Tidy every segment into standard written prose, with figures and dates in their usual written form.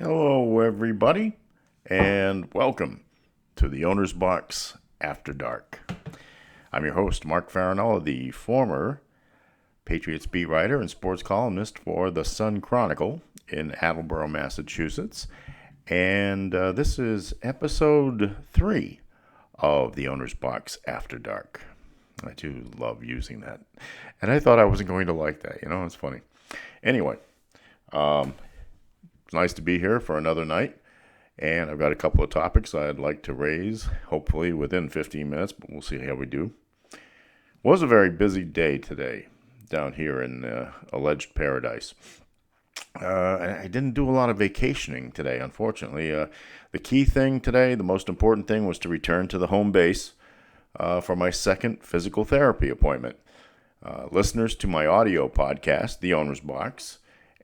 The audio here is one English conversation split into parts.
Hello, everybody, and welcome to the Owner's Box After Dark. I'm your host, Mark Farinella, the former Patriots beat writer and sports columnist for the Sun Chronicle in Attleboro, Massachusetts. And this is episode 3 of the Owner's Box After Dark. I do love using that. And I thought I wasn't going to like that. It's funny. Anyway, it's nice to be here for another night, and I've got a couple of topics I'd like to raise, hopefully within 15 minutes, but we'll see how we do. It was a very busy day today down here in alleged paradise. I didn't do a lot of vacationing today, unfortunately. The key thing today, the most important thing, was to return to the home base for my second physical therapy appointment. Listeners to my audio podcast, The Owner's Box,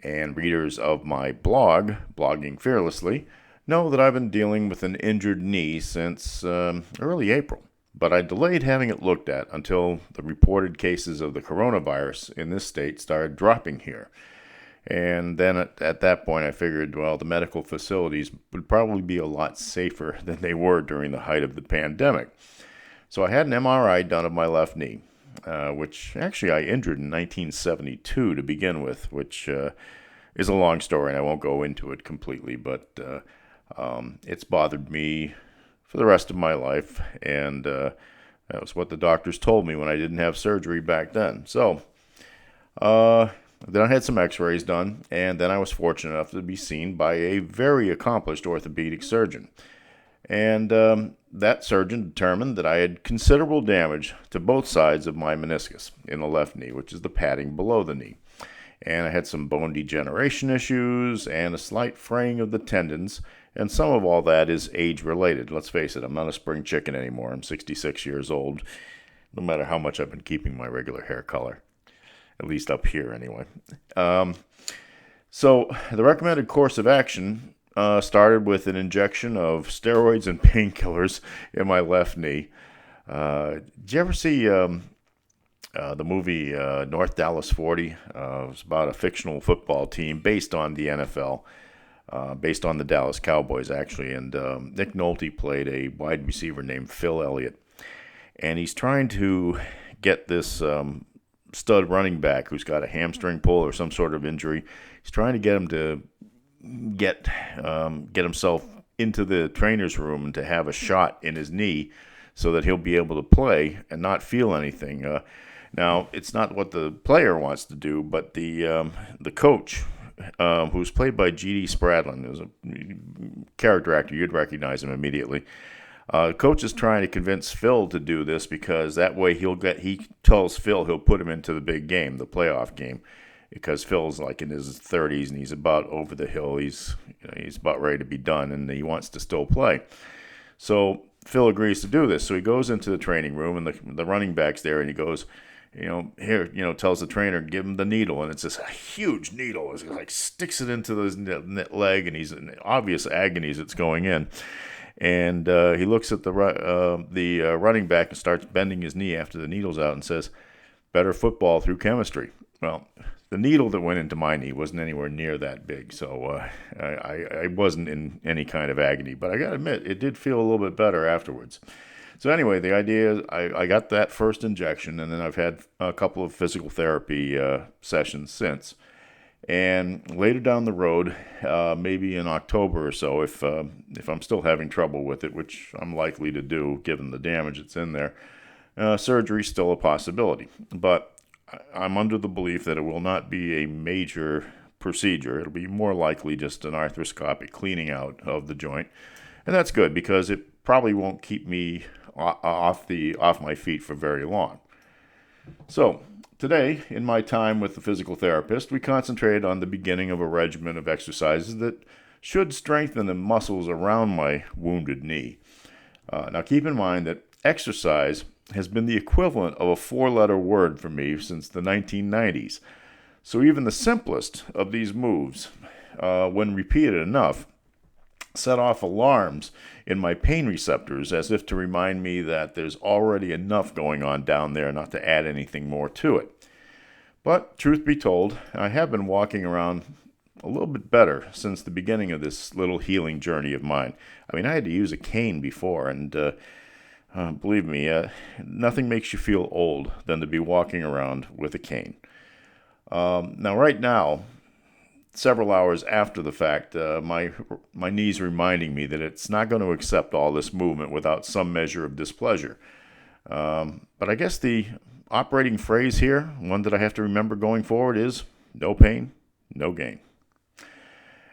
and readers of my blog, Blogging Fearlessly, know that I've been dealing with an injured knee since early April. But I delayed having it looked at until the reported cases of the coronavirus in this state started dropping here. And then at that point, I figured, well, the medical facilities would probably be a lot safer than they were during the height of the pandemic. So I had an MRI done of my left knee, which actually I injured in 1972 to begin with, which is a long story, and I won't go into it completely, but it's bothered me for the rest of my life, and that was what the doctors told me when I didn't have surgery back then. So then I had some x-rays done, and then I was fortunate enough to be seen by a very accomplished orthopedic surgeon. And that surgeon determined that I had considerable damage to both sides of my meniscus in the left knee, which is the padding below the knee. And I had some bone degeneration issues and a slight fraying of the tendons, and some of all that is age-related. Let's face it, I'm not a spring chicken anymore. I'm 66 years old, no matter how much I've been keeping my regular hair color, at least up here anyway. So the recommended course of action started with an injection of steroids and painkillers in my left knee. Did you ever see the movie North Dallas 40? It was about a fictional football team based on the NFL, based on the Dallas Cowboys, actually. And Nick Nolte played a wide receiver named Phil Elliott. And he's trying to get this stud running back who's got a hamstring pull or some sort of injury. He's trying to get him to get himself into the trainer's room and to have a shot in his knee so that he'll be able to play and not feel anything. Now, it's not what the player wants to do, but the coach, who's played by G.D. Spradlin, is a character actor. You'd recognize him immediately. The coach is trying to convince Phil to do this because that way he tells Phil he'll put him into the big game, the playoff game, because Phil's like in his 30s and he's about over the hill. He's about ready to be done, and he wants to still play. So Phil agrees to do this. So he goes into the training room, and the running back's there, and he goes, tells the trainer, give him the needle, and it's this huge needle. It's like sticks it into his leg, and he's in obvious agony as it's going in. And he looks at the running back and starts bending his knee after the needle's out and says, "Better football through chemistry." Well, the needle that went into my knee wasn't anywhere near that big, so I wasn't in any kind of agony. But I got to admit, it did feel a little bit better afterwards. So anyway, the idea is I got that first injection, and then I've had a couple of physical therapy sessions since. And later down the road, maybe in October or so, if I'm still having trouble with it, which I'm likely to do given the damage that's in there, surgery's still a possibility. But I'm under the belief that it will not be a major procedure. It'll be more likely just an arthroscopic cleaning out of the joint. And that's good because it probably won't keep me off my feet for very long. So today, in my time with the physical therapist, we concentrated on the beginning of a regimen of exercises that should strengthen the muscles around my wounded knee. Now keep in mind that exercise has been the equivalent of a 4-letter word for me since the 1990s. So even the simplest of these moves, when repeated enough, set off alarms in my pain receptors as if to remind me that there's already enough going on down there not to add anything more to it. But truth be told, I have been walking around a little bit better since the beginning of this little healing journey of mine. I mean, I had to use a cane before, and believe me, nothing makes you feel old than to be walking around with a cane. Now, right now, several hours after the fact, my knee's reminding me that it's not going to accept all this movement without some measure of displeasure. But I guess the operating phrase here, one that I have to remember going forward, is no pain, no gain.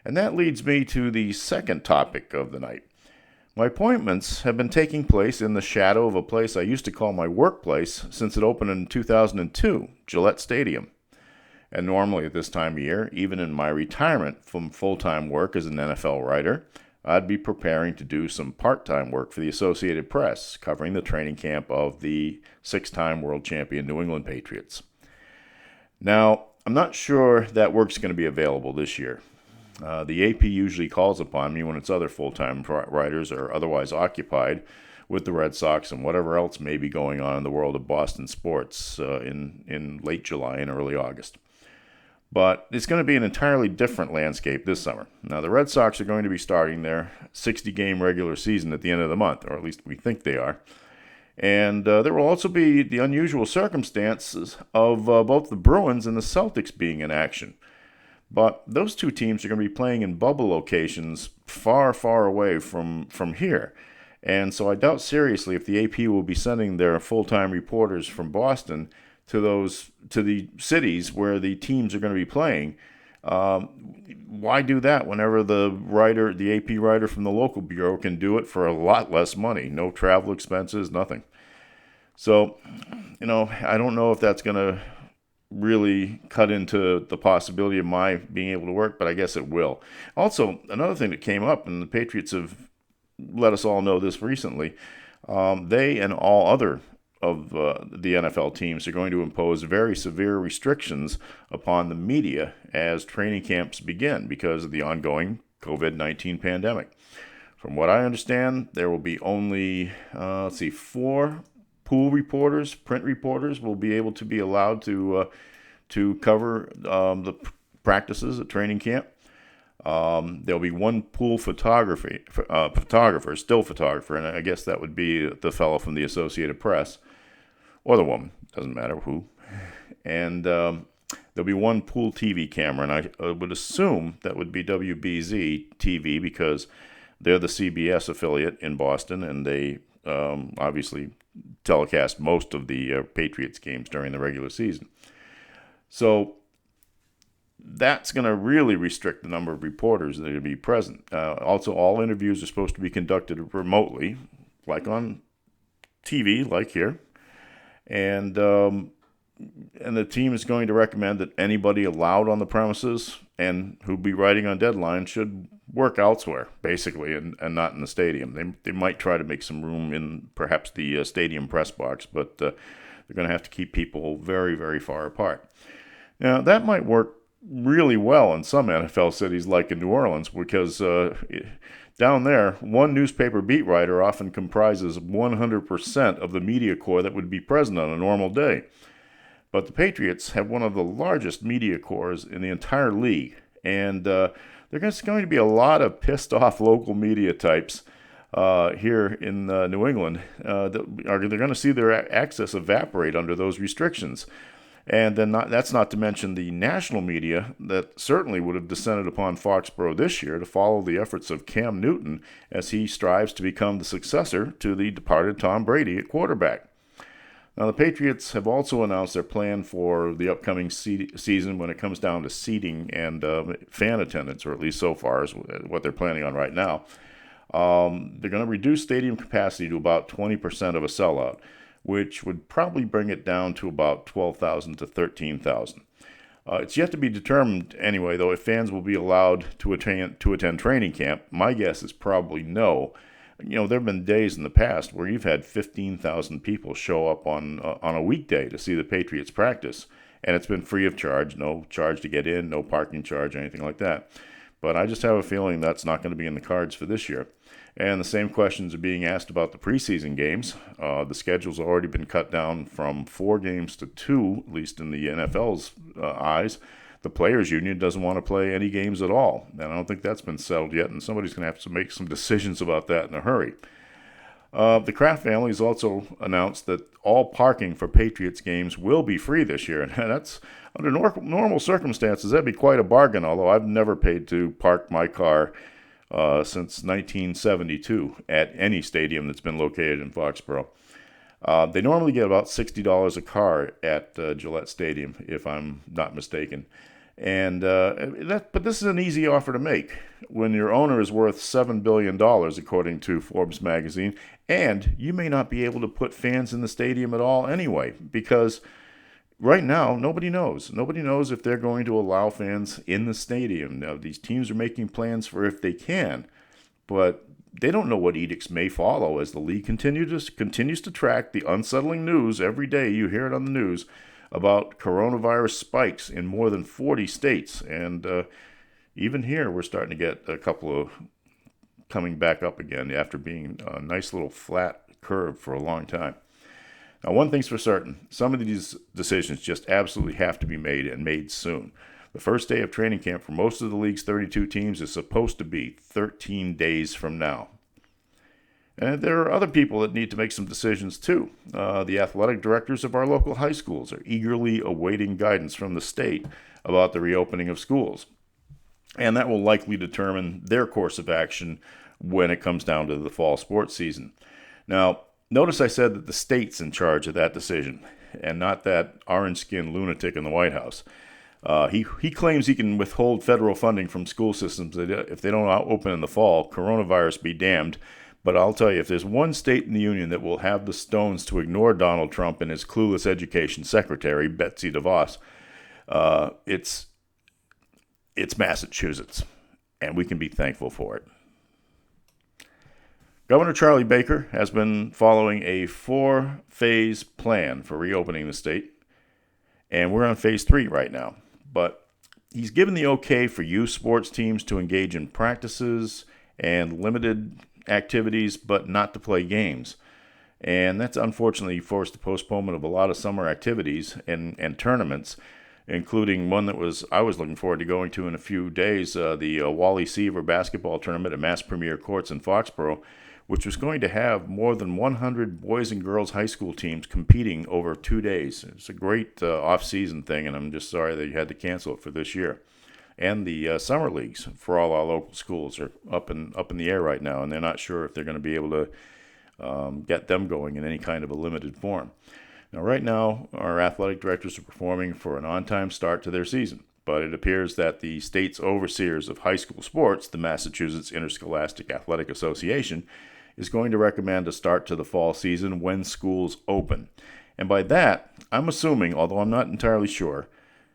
And that leads me to the second topic of the night. My appointments have been taking place in the shadow of a place I used to call my workplace since it opened in 2002, Gillette Stadium. And normally at this time of year, even in my retirement from full-time work as an NFL writer, I'd be preparing to do some part-time work for the Associated Press, covering the training camp of the six-time world champion New England Patriots. Now, I'm not sure that work's going to be available this year. The AP usually calls upon me when its other full-time writers are otherwise occupied with the Red Sox and whatever else may be going on in the world of Boston sports in late July and early August. But it's going to be an entirely different landscape this summer. Now, the Red Sox are going to be starting their 60-game regular season at the end of the month, or at least we think they are. And there will also be the unusual circumstances of both the Bruins and the Celtics being in action. But those two teams are going to be playing in bubble locations far, far away from here. And so I doubt seriously if the AP will be sending their full-time reporters from Boston to the cities where the teams are going to be playing. Why do that whenever the AP writer from the local bureau can do it for a lot less money? No travel expenses, nothing. So, I don't know if that's going to really cut into the possibility of my being able to work, but I guess it will. Also, another thing that came up, and the Patriots have let us all know this recently, they and all other of the NFL teams are going to impose very severe restrictions upon the media as training camps begin because of the ongoing COVID-19 pandemic. From what I understand, there will be only, 4 pool reporters, print reporters will be able to be allowed to cover the practices at training camp. There'll be one pool photographer, still photographer, and I guess that would be the fellow from the Associated Press. Or the woman, doesn't matter who. And there'll be one pool TV camera, and I would assume that would be WBZ TV because they're the CBS affiliate in Boston, and they obviously telecast most of the Patriots games during the regular season. So that's going to really restrict the number of reporters that are going to be present. Also, all interviews are supposed to be conducted remotely, like on TV, like here. And the team is going to recommend that anybody allowed on the premises and who'd be writing on deadline should work elsewhere, basically, and not in the stadium. They might try to make some room in perhaps the stadium press box, but they're going to have to keep people very, very far apart. Now, that might work really well in some NFL cities like in New Orleans because down there, one newspaper beat writer often comprises 100% of the media corps that would be present on a normal day. But the Patriots have one of the largest media corps in the entire league, and there's going to be a lot of pissed-off local media types here in New England. They're going to see their access evaporate under those restrictions. And then that's not to mention the national media that certainly would have descended upon Foxborough this year to follow the efforts of Cam Newton as he strives to become the successor to the departed Tom Brady at quarterback. Now, the Patriots have also announced their plan for the upcoming season when it comes down to seating and fan attendance, or at least so far is what they're planning on right now. They're going to reduce stadium capacity to about 20% of a sellout, which would probably bring it down to about 12,000 to 13,000. It's yet to be determined anyway, though, if fans will be allowed to attend training camp. My guess is probably no. There have been days in the past where you've had 15,000 people show up on a weekday to see the Patriots practice, and it's been free of charge, no charge to get in, no parking charge, anything like that. But I just have a feeling that's not going to be in the cards for this year. And the same questions are being asked about the preseason games. The schedule's already been cut down from 4 games to 2, at least in the NFL's eyes. the players' union doesn't want to play any games at all, and I don't think that's been settled yet, and somebody's going to have to make some decisions about that in a hurry. The Kraft family has also announced that all parking for Patriots games will be free this year, and that's under normal circumstances, that'd be quite a bargain, although I've never paid to park my car since 1972 at any stadium that's been located in Foxborough. They normally get about $60 a car at Gillette Stadium, if I'm not mistaken. But this is an easy offer to make when your owner is worth $7 billion, according to Forbes magazine, and you may not be able to put fans in the stadium at all anyway, because right now, nobody knows. Nobody knows if they're going to allow fans in the stadium. Now, these teams are making plans for if they can, but they don't know what edicts may follow as the league continues to track the unsettling news. Every day you hear it on the news about coronavirus spikes in more than 40 states. And even here, we're starting to get a couple of coming back up again after being a nice little flat curve for a long time. Now, one thing's for certain, some of these decisions just absolutely have to be made, and made soon. The first day of training camp for most of the league's 32 teams is supposed to be 13 days from now. And there are other people that need to make some decisions too. The athletic directors of our local high schools are eagerly awaiting guidance from the state about the reopening of schools. And that will likely determine their course of action when it comes down to the fall sports season. Now, notice I said that the state's in charge of that decision, and not that orange-skinned lunatic in the White House. He claims he can withhold federal funding from school systems if they don't open in the fall. Coronavirus be damned. But I'll tell you, if there's one state in the union that will have the stones to ignore Donald Trump and his clueless education secretary, Betsy DeVos, it's Massachusetts, and we can be thankful for it. Governor Charlie Baker has been following a 4-phase plan for reopening the state, and we're on phase 3 right now. But he's given the okay for youth sports teams to engage in practices and limited activities, but not to play games. And that's unfortunately forced the postponement of a lot of summer activities and tournaments, including one that I was looking forward to going to in a few days, the Wally Seaver basketball tournament at Mass Premier Courts in Foxborough, which was going to have more than 100 boys and girls high school teams competing over 2 days. It's a great off-season thing, and I'm just sorry they had to cancel it for this year. And the summer leagues for all our local schools are up in the air right now, and they're not sure if they're going to be able to get them going in any kind of a limited form. Now, right now, our athletic directors are performing for an on-time start to their season, but it appears that the state's overseers of high school sports, the Massachusetts Interscholastic Athletic Association, is going to recommend a start to the fall season when schools open. And by that, I'm assuming, although I'm not entirely sure,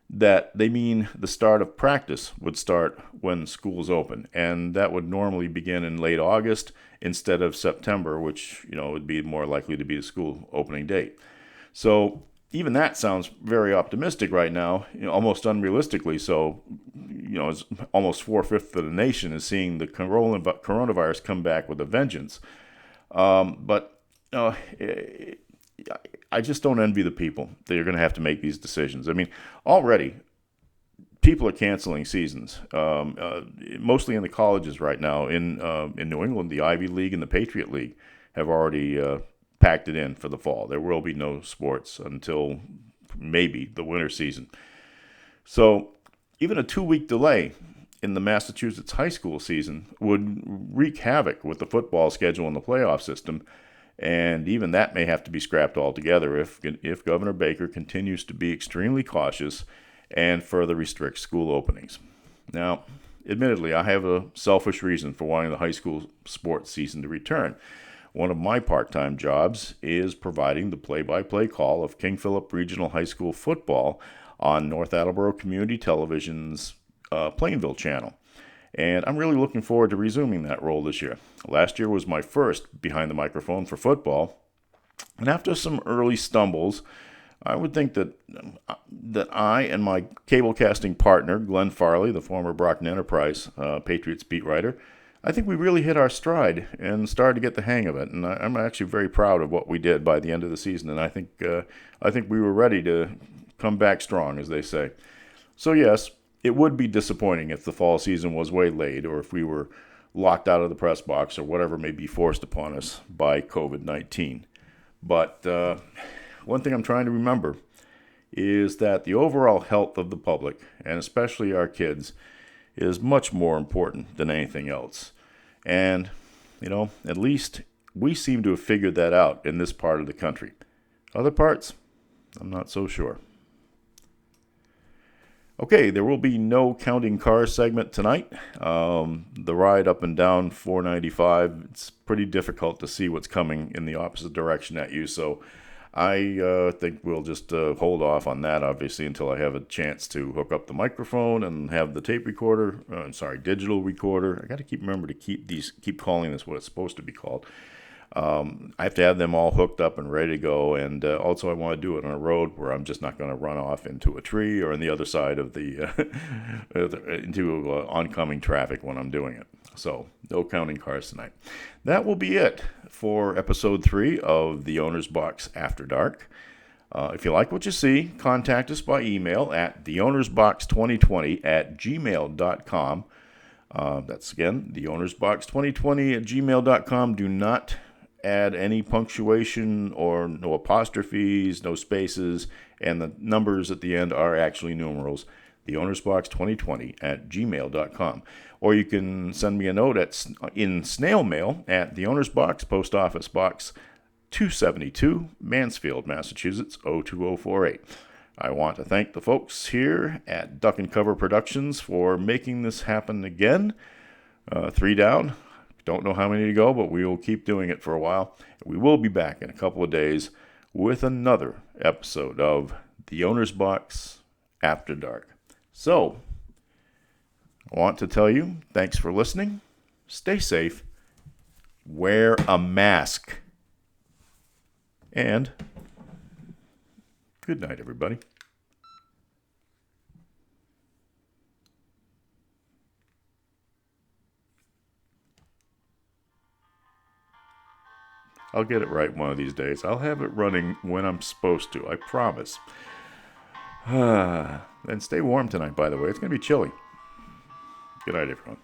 that they mean the start of practice would start when schools open, and that would normally begin in late August instead of September, which would be more likely to be the school opening date. So even that sounds very optimistic right now, almost unrealistically. So it's almost 4/5 of the nation is seeing the coronavirus come back with a vengeance. But I just don't envy the people that are going to have to make these decisions. I mean, already people are canceling seasons, mostly in the colleges right now. In New England, the Ivy League and the Patriot League have already packed it in for the fall. There will be no sports until maybe the winter season. So even a 2-week delay in the Massachusetts high school season would wreak havoc with the football schedule and the playoff system. And even that may have to be scrapped altogether if Governor Baker continues to be extremely cautious and further restricts school openings. Now, admittedly, I have a selfish reason for wanting the high school sports season to return. One of my part-time jobs is providing the play-by-play call of King Philip Regional High School football on North Attleboro Community Television's Plainville channel. And I'm really looking forward to resuming that role this year. Last year was my first behind the microphone for football. And after some early stumbles, I would think that I and my cable casting partner, Glenn Farley, the former Brockton Enterprise Patriots beat writer, I think we really hit our stride and started to get the hang of it. And I'm actually very proud of what we did by the end of the season. And I think we were ready to come back strong, as they say. So yes, it would be disappointing if the fall season was waylaid or if we were locked out of the press box or whatever may be forced upon us by COVID-19. But one thing I'm trying to remember is that the overall health of the public, and especially our kids, is much more important than anything else. And, at least we seem to have figured that out in this part of the country. Other parts, I'm not so sure. Okay, there will be no counting cars segment tonight. The ride up and down 495, it's pretty difficult to see what's coming in the opposite direction at you, so I think we'll just hold off on that, obviously, until I have a chance to hook up the microphone and have the tape recorder, digital recorder. I got to remember to keep calling this what it's supposed to be called. I have to have them all hooked up and ready to go, and also I want to do it on a road where I'm just not going to run off into a tree or on the other side of the into oncoming traffic when I'm doing it. So no counting cars tonight. That will be it for episode 3 of The Owner's Box After Dark. If you like what you see, contact us by email at theownersbox2020@gmail.com. That's again, theownersbox2020@gmail.com. Do not add any punctuation or no apostrophes, no spaces, and the numbers at the end are actually numerals. theownersbox2020@gmail.com. Or you can send me a note in snail mail at the Owner's Box, Post Office Box 272, Mansfield, Massachusetts, 02048. I want to thank the folks here at Duck and Cover Productions for making this happen again. 3 down. Don't know how many to go, but we will keep doing it for a while. We will be back in a couple of days with another episode of The Owner's Box After Dark. So, I want to tell you, thanks for listening. Stay safe. Wear a mask. And good night, everybody. I'll get it right one of these days. I'll have it running when I'm supposed to, I promise. And stay warm tonight, by the way. It's going to be chilly. Good night, everyone.